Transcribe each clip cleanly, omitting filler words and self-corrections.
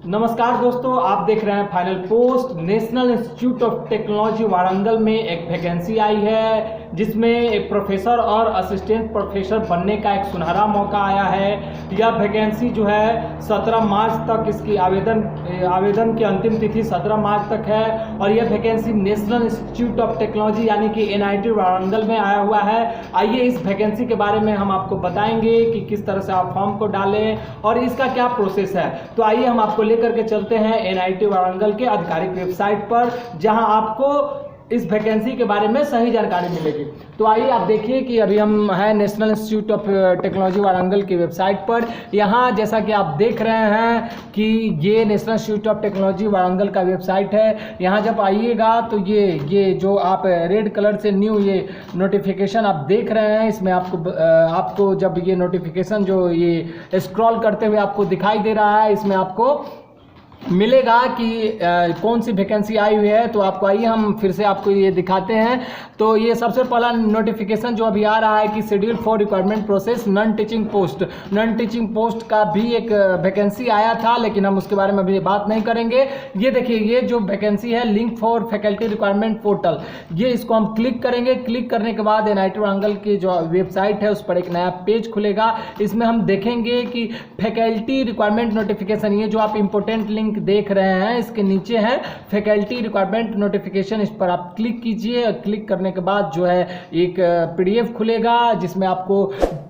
नमस्कार दोस्तों, आप देख रहे हैं final post. National institute of technology Warangal में एक वैकेंसी आई है जिसमें एक प्रोफेसर और असिस्टेंट प्रोफेसर बनने का एक सुनहरा मौका आया है। यह वैकेंसी जो है 17 मार्च तक इसकी आवेदन की अंतिम तिथि 17 मार्च तक है और यह vacancy national institute of technology यानी कि NIT वारंगल में आया हुआ है। आइए इस वैकेंसी के बारे में हम आपको बताएंगे कि किस तरह से आप फॉर्म को डालें और इसका क्या प्रोसेस है। तो आइए हम आपको लेकर के चलते हैं NIT वारंगल के आधिकारिक वेबसाइट पर, जहां आपको इस वैकेंसी के बारे में सही जानकारी मिलेगी। तो आइए आप देखिए कि अभी हम हैं national institute of technology Warangal की वेबसाइट पर। यहाँ जैसा कि आप देख रहे हैं कि ये national institute of technology Warangal का वेबसाइट है। यहाँ जब आइएगा तो ये जो आप रेड कलर से न्यू ये नोटिफिकेशन आप देख रहे हैं, इसमें आपको जब ये नोटिफिकेशन जो ये स्क्रॉल करते हुए आपको दिखाई दे रहा है, इसमें आपको मिलेगा कि कौन सी वैकेंसी आई हुई है। तो आपको आइए हम फिर से आपको ये दिखाते हैं। तो ये सबसे पहला नोटिफिकेशन जो अभी आ रहा है कि schedule for requirement process non teaching post का भी एक वैकेंसी आया था, लेकिन हम उसके बारे में अभी बात नहीं करेंगे। ये देखिए, ये जो वैकेंसी है link for faculty requirement portal, ये इसको हम क्लिक करेंगे। क्लिक करने के बाद NIT वारंगल की जो वेबसाइट है उस पर एक नया पेज खुलेगा। इसमें हम देखेंगे कि फैकल्टी रिक्वायरमेंट नोटिफिकेशन, ये जो आप इंपॉर्टेंट लिंक देख रहे हैं इसके नीचे है फैकल्टी रिक्वायरमेंट नोटिफिकेशन। इस पर आप क्लिक कीजिए। क्लिक करने के बाद जो है एक PDF खुलेगा जिसमें आपको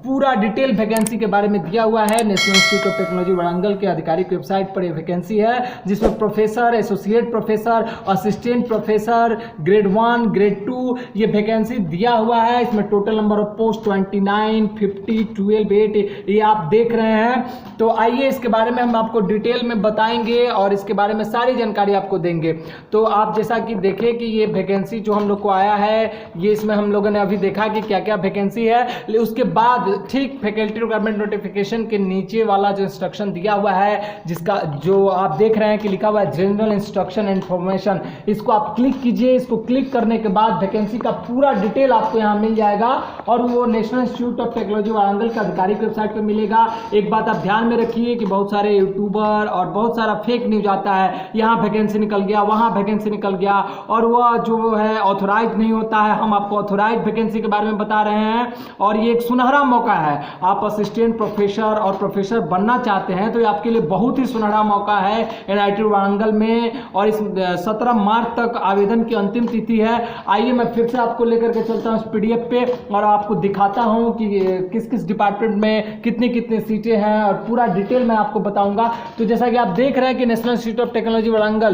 पूरा डिटेल वैकेंसी के बारे में दिया हुआ है। National institute of technology Warangal के आधिकारिक वेबसाइट पर ये वैकेंसी है, जिसमें professor, associate professor, assistant professor, grade 1, grade 2 ये वैकेंसी दिया हुआ है। इसमें टोटल नंबर ऑफ पोस्ट 29, 50, 12, 8 ये आप देख रहे हैं। तो आइए इसके बारे में हम आपको डिटेल में बताएंगे और इसके बारे में सारी जानकारी आपको देंगे। तो आप जैसा कि देखें कि ये वैकेंसी जो हम लोग को आया है, ये इसमें हम लोगों ने अभी देखा कि क्या क्या वैकेंसी है। उसके बाद ठीक फैकल्टी रिक्वायरमेंट नोटिफिकेशन के नीचे वाला जो इंस्ट्रक्शन दिया हुआ है, जिसका जो आप देख रहे हैं कि लिखा हुआ है जनरल इंस्ट्रक्शन इन्फॉर्मेशन, इसको आप क्लिक कीजिए। इसको क्लिक करने के बाद वैकेंसी का पूरा डिटेल आपको यहाँ मिल जाएगा और वो national institute of technology Warangal का आधिकारिक वेबसाइट पर मिलेगा। एक बात आप ध्यान में रखिए कि बहुत सारे यूट्यूबर और बहुत सारा फेक न्यूज आता है, यहाँ वैकेंसी निकल गया, वहाँ वैकेंसी निकल गया, और वह जो है ऑथोराइज नहीं होता है। हम आपको ऑथोराइज वैकेंसी के बारे में बता रहे हैं और ये एक सुनहरा मौका है। आप असिस्टेंट प्रोफेसर और प्रोफेसर बनना चाहते हैं तो ये आपके लिए बहुत ही सुनहरा मौका है NIT वारंगल में। और इस 17 मार्च तक आवेदन की अंतिम तिथि है। आइए मैं फिर से आपको लेकर के चलता हूँ इस PDF पे और आपको दिखाता हूँ कि किस किस डिपार्टमेंट में कितनी कितनी सीटें हैं और पूरा डिटेल मैं आपको बताऊंगा। तो जैसा कि आप देख रहे हैं कि national institute of technology Warangal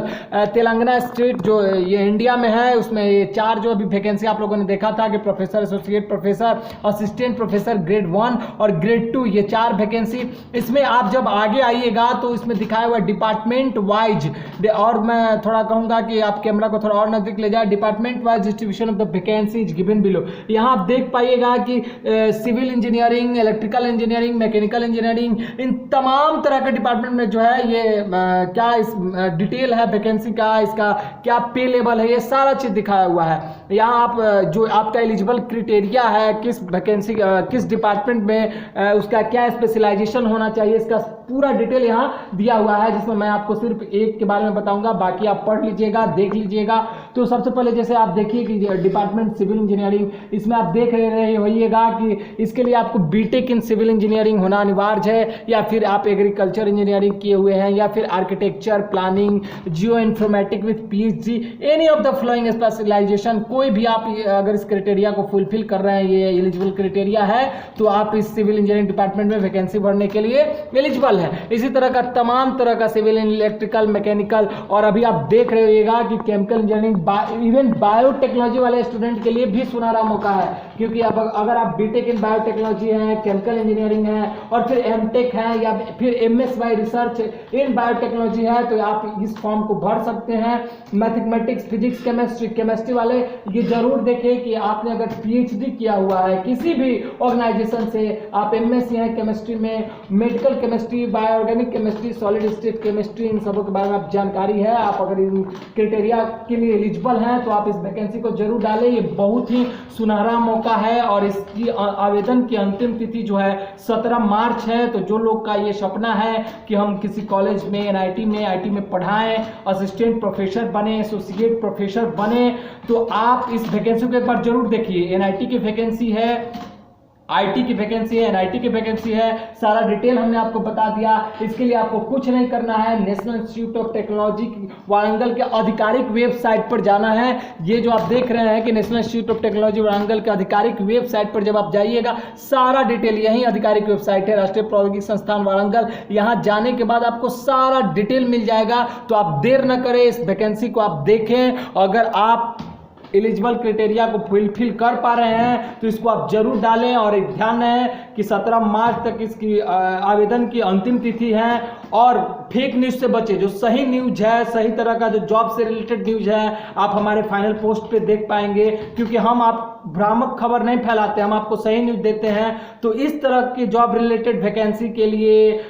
Telangana state जो ये इंडिया में है, उसमें ये 4 जो अभी वैकेंसी आप लोगों ने देखा था कि professor, associate professor, assistant professor grade 1 और ग्रेड 2, ये 4 वैकेंसी। इसमें आप जब आगे आइएगा तो इसमें दिखाया हुआ डिपार्टमेंट वाइज, और मैं थोड़ा कहूँगा कि आप कैमरा को थोड़ा और नजदीक ले जाए, department wise distribution of the vacancies given below. यहाँ आप देख पाइएगा कि civil engineering, electrical engineering, mechanical engineering, इन तमाम तरह के डिपार्टमेंट में जो है ये क्या इस डिटेल है वैकेंसी का, इसका क्या पे लेवल है, ये सारा चीज दिखाया हुआ है। यहाँ आप जो आपका एलिजिबल क्राइटेरिया है, किस वैकेंसी किस डिपार्टमेंट में उसका क्या स्पेशलाइजेशन होना चाहिए, इसका पूरा डिटेल यहाँ दिया हुआ है, जिसमें मैं आपको सिर्फ एक के बारे में बताऊंगा, बाकी आप पढ़ लीजिएगा, देख लीजिएगा। तो सबसे पहले जैसे आप देखिए कि डिपार्टमेंट सिविल इंजीनियरिंग, इसमें आप देख रहे होइएगा कि इसके लिए आपको BTech इन सिविल इंजीनियरिंग होना अनिवार्य है, या फिर आप एग्रीकल्चर इंजीनियरिंग किए हुए हैं, या फिर architecture, planning, geo informatic with PhD, any of the following specialization. कोई भी आप अगर इस क्राइटेरिया को फुलफिल कर रहे हैं, ये एलिजिबल क्राइटेरिया है, तो आप इस सिविल इंजीनियरिंग डिपार्टमेंट में वैकेंसी भरने के लिए एलिजिबल है। इसी तरह का तमाम तरह का सिविल, इलेक्ट्रिकल, मैकेनिकल, और अभी आप देख रहे होइएगा कि केमिकल इंजीनियरिंग, इवन बायोटेक्नोलॉजी वाले स्टूडेंट के लिए भी सुनहरा मौका है, क्योंकि अब अगर आप BTech इन बायोटेक्नोलॉजी है, केमिकल इंजीनियरिंग है, और फिर MTech है, या फिर MSy रिसर्च इन बायोटेक्नोलॉजी है, तो आप इस फॉर्म को भर सकते हैं। मैथमेटिक्स, फिजिक्स, केमिस्ट्री वाले ये जरूर देखें कि आपने अगर PhD किया हुआ है किसी भी ऑर्गेनाइजेशन ऑर्गेनाइजेशन से, आप एमएससी हैं केमिस्ट्री में, medical chemistry, bioorganic chemistry, solid state chemistry, इन सबों के बारे में आप जानकारी है, आप अगर इन क्राइटेरिया के लिए एलिजिबल हैं तो आप इस वैकेंसी को जरूर डालें। ये बहुत ही सुनहरा मौका है और इसकी आवेदन की अंतिम तिथि जो है 17 मार्च है। तो जो लोग का ये सपना है कि हम किसी कॉलेज में, एनआईटी में, आईटी में पढ़ाएं, असिस्टेंट प्रोफेसर बने, एसोसिएट प्रोफेसर बने, तो आप इस वैकेंसी को एक बार जरूर देखिए। एनआईटी की वैकेंसी है, आईटी की वैकेंसी है, एनआईटी की वैकेंसी है, सारा डिटेल हमने आपको बता दिया। इसके लिए आपको कुछ नहीं करना है, national institute of technology Warangal के आधिकारिक वेबसाइट पर जाना है। ये जो आप देख रहे हैं कि national institute of technology Warangal के आधिकारिक वेबसाइट पर जब आप जाइएगा, सारा डिटेल, यही आधिकारिक वेबसाइट है राष्ट्रीय प्रौद्योगिकी संस्थान वारंगल। यहाँ जाने के बाद आपको सारा डिटेल मिल जाएगा। तो आप देर न करें, इस वैकेंसी को आप देखें। अगर आप एलिजिबल क्राइटेरिया को फुलफिल कर पा रहे हैं तो इसको आप जरूर डालें। और एक ध्यान है कि 17 मार्च तक इसकी आवेदन की अंतिम तिथि है। और फेक न्यूज़ से बचे, जो सही न्यूज़ है, सही तरह का जो जॉब से रिलेटेड न्यूज़ है, आप हमारे फाइनल पोस्ट पे देख पाएंगे, क्योंकि हम आप भ्रामक खबर नहीं फैलाते, हम आपको सही न्यूज़ देते हैं। तो इस तरह की जॉब रिलेटेड वैकेंसी के लिए,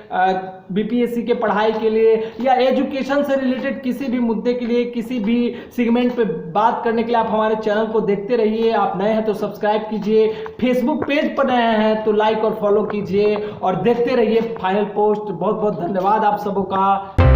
बीपीएससी के पढ़ाई के लिए या एजुकेशन से रिलेटेड किसी भी मुद्दे के लिए, किसी भी सेगमेंट पे बात करने के लिए आप हमारे चैनल को देखते रहिए। आप नए हैं तो सब्सक्राइब कीजिए, फेसबुक पेज पर नए हैं तो लाइक और फॉलो कीजिए और देखते रहिए फाइनल पोस्ट। बहुत बहुत धन्यवाद आप सबों का।